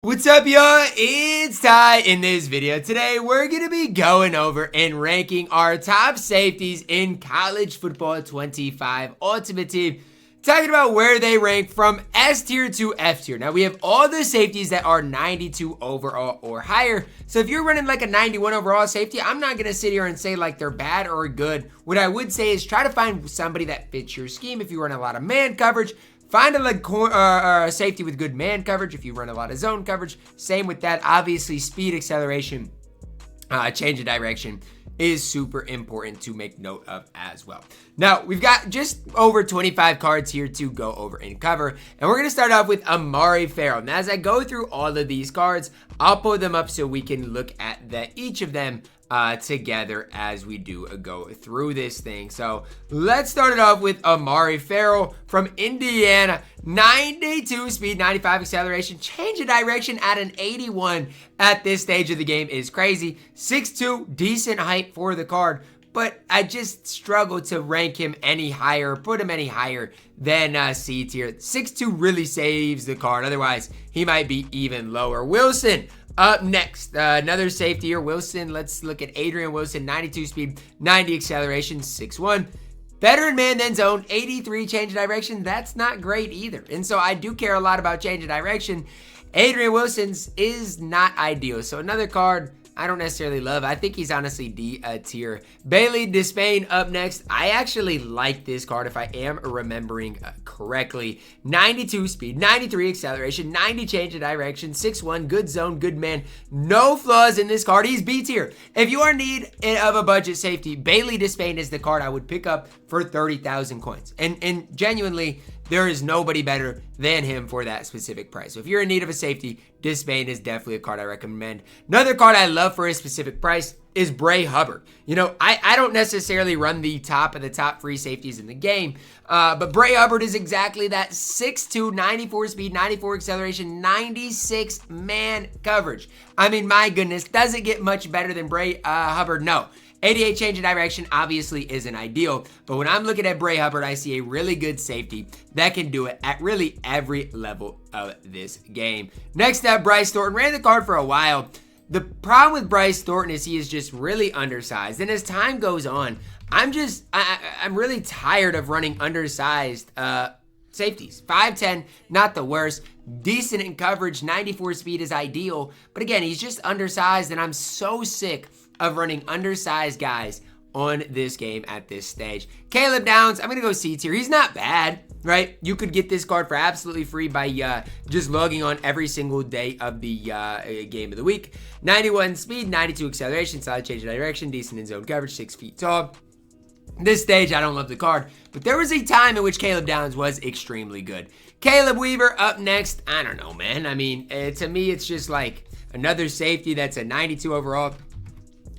What's up, y'all? It's Ty. In this video today, we're going to be going over and ranking our top safeties in college football 25 Ultimate Team. Talking about where they rank from S tier to F tier. Now, we have all the safeties that are 92 overall or higher. So if you're running like a 91 overall safety, I'm not going to sit here and say like they're bad or good. What I would say is try to find somebody that fits your scheme. If you run a lot of man coverage, find a safety with good man coverage. If you run a lot of zone coverage, same with that. Obviously, speed, acceleration, change of direction is super important to make note of as well. Now, we've got just over 25 cards here to go over and cover. And we're going to start off with Amari Farrell. Now, as I go through all of these cards, I'll pull them up so we can look at each of them together as we do go through this thing. So let's start it off with Amari Farrell from Indiana. 92 speed, 95 acceleration, change of direction at an 81 at this stage of the game is crazy. 6'2", decent height for the card, but I just struggle to rank him any higher, put him any higher than C tier. 6'2" really saves the card, otherwise he might be even lower. Wilson up next, another safety here, Wilson. Let's look at Adrian Wilson, 92 speed, 90 acceleration, 6'1". Better in man than zone, 83 change of direction. That's not great either. And so I do care a lot about change of direction. Adrian Wilson's is not ideal. So another card I don't necessarily love. I think he's honestly D tier. Bailey Despain up next. I actually like this card if I am remembering correctly. 92 speed, 93 acceleration, 90 change of direction, 6'1", good zone, good man. No flaws in this card. He's B tier. If you are in need of a budget safety, Bailey Despain is the card I would pick up for 30,000 coins. And genuinely, there is nobody better than him for that specific price. So if you're in need of a safety, Despain is definitely a card I recommend. Another card I love for a specific price is Bray Hubbard. You know, I don't necessarily run the top of the top free safeties in the game, but Bray Hubbard is exactly that. 6'2", 94 speed, 94 acceleration, 96 man coverage. I mean, my goodness, does it get much better than Bray Hubbard? No. 88 change of direction obviously isn't ideal, but when I'm looking at Bray Hubbard, I see a really good safety that can do it at really every level of this game. Next up, Bryce Thornton. Ran the card for a while. The problem with Bryce Thornton is he is just really undersized, and as time goes on, I'm really tired of running undersized safeties. 5'10", not the worst. Decent in coverage, 94 speed is ideal, but again, he's just undersized, and I'm so sick of running undersized guys on this game at this stage. Caleb Downs, I'm going to go C tier. He's not bad, right? You could get this card for absolutely free by just logging on every single day of the game of the week. 91 speed, 92 acceleration, solid change of direction, decent in zone coverage, 6 feet tall. This stage, I don't love the card, but there was a time in which Caleb Downs was extremely good. Caleb Weaver up next. I don't know, man. I mean, to me, it's just like another safety that's a 92 overall.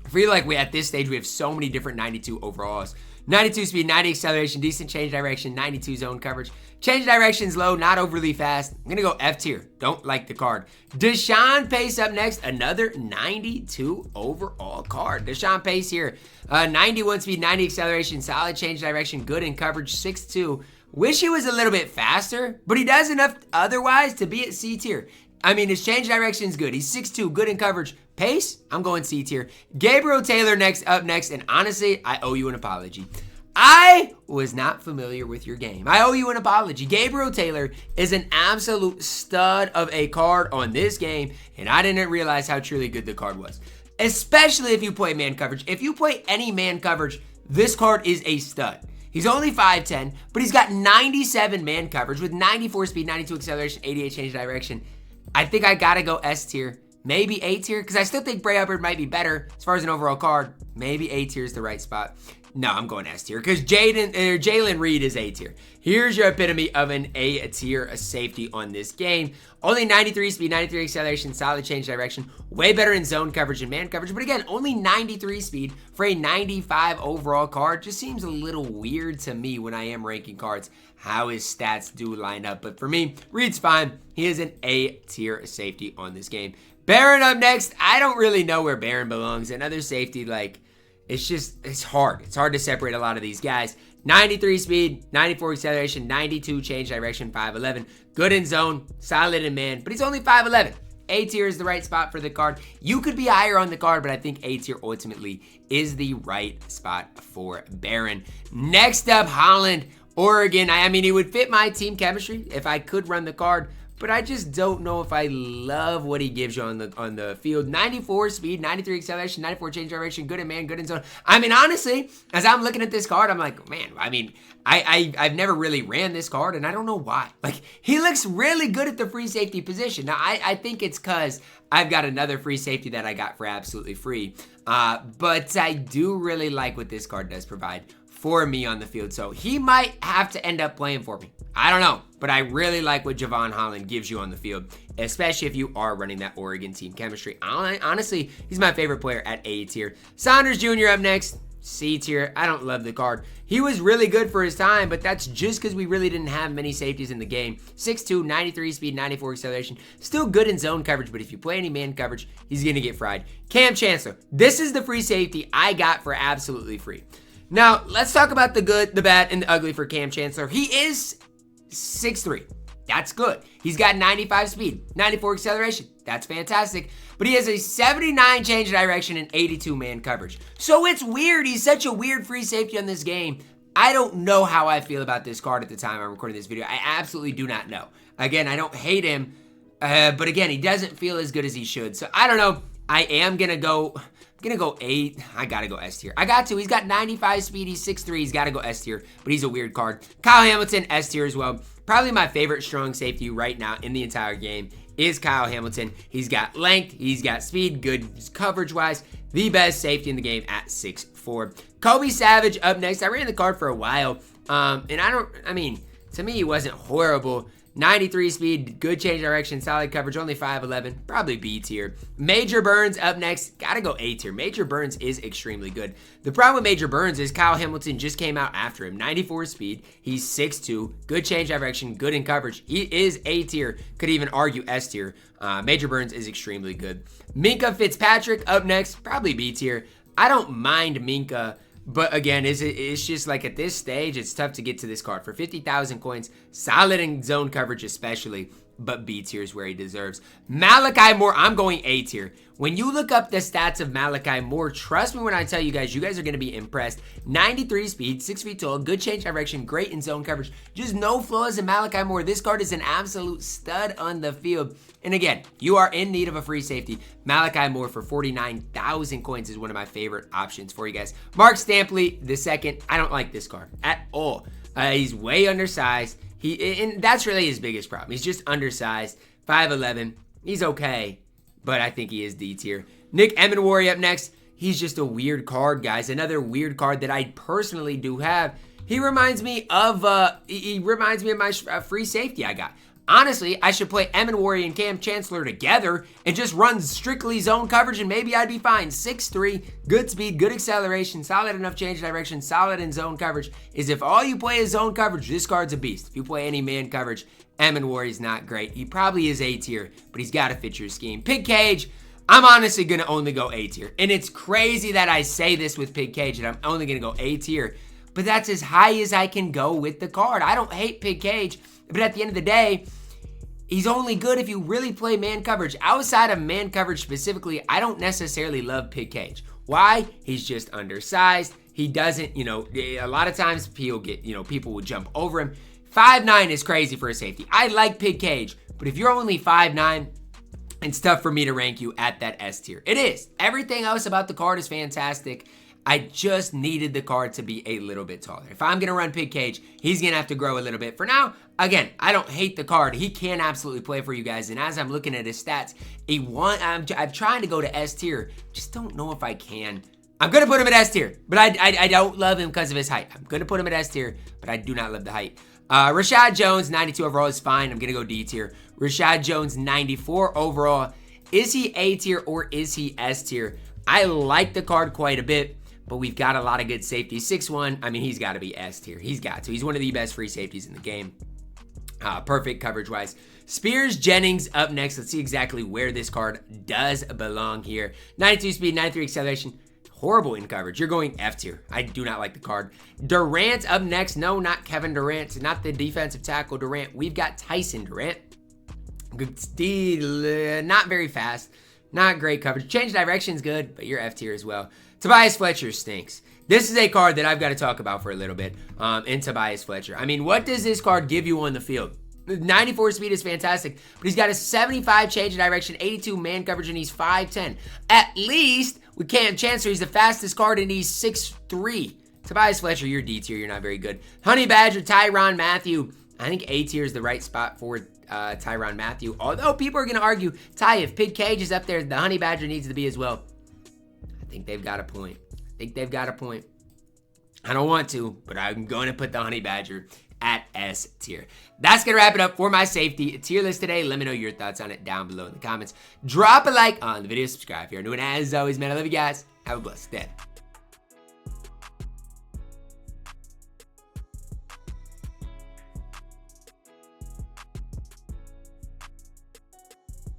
I feel like at this stage, we have so many different 92 overalls. 92 speed, 90 acceleration, decent change direction, 92 zone coverage. Change direction's low, not overly fast. I'm going to go F tier. Don't like the card. Deshaun Pace up next. Another 92 overall card. Deshaun Pace here. 91 speed, 90 acceleration, solid change direction, good in coverage, 6'2". Wish he was a little bit faster, but he does enough otherwise to be at C tier. I mean, his change direction is good. He's 6'2", good in coverage. Pace, I'm going C tier. Gabriel Taylor up next, and honestly, I owe you an apology. I was not familiar with your game. I owe you an apology. Gabriel Taylor is an absolute stud of a card on this game, and I didn't realize how truly good the card was. Especially if you play man coverage. If you play any man coverage, this card is a stud. He's only 5'10", but he's got 97 man coverage with 94 speed, 92 acceleration, 88 change direction. I think I gotta go S tier, maybe A tier, because I still think Bray Hubbard might be better as far as an overall card. Maybe A tier is the right spot. No, I'm going S tier because Jalen Reed is A tier. Here's your epitome of an A tier safety on this game. Only 93 speed, 93 acceleration, solid change direction. Way better in zone coverage and man coverage. But again, only 93 speed for a 95 overall card. Just seems a little weird to me when I am ranking cards how his stats do line up. But for me, Reed's fine. He is an A tier safety on this game. Barron up next. I don't really know where Barron belongs. Another safety, like, it's hard. It's hard to separate a lot of these guys. 93 speed, 94 acceleration, 92 change direction, 5'11". Good in zone, solid in man, but he's only 5'11". A tier is the right spot for the card. You could be higher on the card, but I think A tier ultimately is the right spot for Baron. Next up, Holland, Oregon. I mean, it would fit my team chemistry if I could run the card, but I just don't know if I love what he gives you on the field. 94 speed, 93 acceleration, 94 change direction, good in man, good in zone. I mean, honestly, as I'm looking at this card, I'm like, man, I mean, I've never really ran this card, and I don't know why. Like, he looks really good at the free safety position. Now, I think it's because I've got another free safety that I got for absolutely free. But I do really like what this card does provide for me on the field. So he might have to end up playing for me. I don't know, but I really like what Javon Holland gives you on the field, especially if you are running that Oregon team chemistry. Honestly, he's my favorite player at A tier. Saunders Jr. up next, C tier. I don't love the card. He was really good for his time, but that's just because we really didn't have many safeties in the game. 6'2", 93 speed, 94 acceleration. Still good in zone coverage, but if you play any man coverage, he's going to get fried. Cam Chancellor. This is the free safety I got for absolutely free. Now, let's talk about the good, the bad, and the ugly for Cam Chancellor. He is 6'3". That's good. He's got 95 speed, 94 acceleration. That's fantastic. But he has a 79 change direction and 82 man coverage. So it's weird. He's such a weird free safety on this game. I don't know how I feel about this card at the time I'm recording this video. I absolutely do not know. Again, I don't hate him. But again, he doesn't feel as good as he should. So I don't know. I am going to go... I'm gonna go 8. I gotta go S tier. I got to. He's got 95 speed. He's 6'3". He's gotta go S tier, but he's a weird card. Kyle Hamilton, S tier as well. Probably my favorite strong safety right now in the entire game is Kyle Hamilton. He's got length. He's got speed. Good coverage-wise. The best safety in the game at 6'4". Kobe Savage up next. I ran the card for a while, and to me, he wasn't horrible. 93 speed, good change direction, solid coverage, only 5'11", probably B tier. Major Burns up next, gotta go A tier. Major Burns is extremely good. The problem with Major Burns is Kyle Hamilton just came out after him. 94 speed, he's 6'2", good change direction, good in coverage. He is A tier, could even argue S tier. Major Burns is extremely good. Minkah Fitzpatrick up next, probably B tier. I don't mind Minkah. But again, it's just like at this stage, it's tough to get to this card. For 50,000 coins, solid in zone coverage especially, but B tier is where he deserves. Malachi Moore, I'm going A tier. When you look up the stats of Malachi Moore, trust me when I tell you guys are going to be impressed. 93 speed, 6 feet tall, good change direction, great in zone coverage. Just no flaws in Malachi Moore. This card is an absolute stud on the field. And again, you are in need of a free safety. Malachi Moore for 49,000 coins is one of my favorite options for you guys. Mark Stampley, the second. I don't like this card at all. He's way undersized. And that's really his biggest problem. He's just undersized. 5'11". He's okay, but I think he is D tier. Nick Emenwari up next. He's just a weird card, guys. Another weird card that I personally do have. He reminds me of my free safety I got. Honestly, I should play Emenwari and Cam Chancellor together and just run strictly zone coverage, and maybe I'd be fine. 6'3", good speed, good acceleration, solid enough change direction, solid in zone coverage. If all you play is zone coverage, this card's a beast. If you play any man coverage, Emenwari's not great. He probably is A tier, but he's got to fit your scheme. Pig Cage, I'm honestly going to only go A tier. And it's crazy that I say this with Pig Cage, and I'm only going to go A tier. But that's as high as I can go with the card. I don't hate Pig Cage, but at the end of the day, he's only good if you really play man coverage. Outside of man coverage specifically, I don't necessarily love Pig Cage. Why? He's just undersized. He doesn't, a lot of times people will jump over him. 5'9" is crazy for a safety. I like Pig Cage, but if you're only 5'9", it's tough for me to rank you at that S tier. It is. Everything else about the card is fantastic. I just needed the card to be a little bit taller. If I'm going to run Pig Cage, he's going to have to grow a little bit. For now, again, I don't hate the card. He can absolutely play for you guys. And as I'm looking at his stats, I'm trying to go to S tier. Just don't know if I can. I'm going to put him at S tier, but I don't love him because of his height. I'm going to put him at S tier, but I do not love the height. Rashad Jones, 92 overall is fine. I'm going to go D tier. Rashad Jones, 94 overall. Is he A tier or is he S tier? I like the card quite a bit, but we've got a lot of good safeties. 6'1", he's got to be S tier. He's got to. He's one of the best free safeties in the game. Perfect coverage-wise. Spears Jennings up next. Let's see exactly where this card does belong here. 92 speed, 93 acceleration. Horrible in coverage. You're going F tier. I do not like the card. Durant up next. No, not Kevin Durant. Not the defensive tackle Durant. We've got Tyson Durant. good speed, not very fast. Not great coverage. Change direction's good, but you're F tier as well. Tobias Fletcher stinks. This is a card that I've got to talk about for a little bit in Tobias Fletcher. I mean, what does this card give you on the field? 94 speed is fantastic, but he's got a 75 change of direction, 82 man coverage, and he's 5'10". At least with Cam Chancellor, he's the fastest card, and he's 6'3". Tobias Fletcher, you're D tier. You're not very good. Honey Badger, Tyrann Mathieu. I think A tier is the right spot for Tyrann Mathieu. Although people are going to argue, Ty, if Pid Cage is up there, the Honey Badger needs to be as well. I think they've got a point. I don't want to, but I'm going to put the Honey Badger at S tier. That's going to wrap it up for my safety tier list today. Let me know your thoughts on it down below in the comments. Drop a like on the video, subscribe if you're new, and as always, man, I love you guys. Have a blessed day.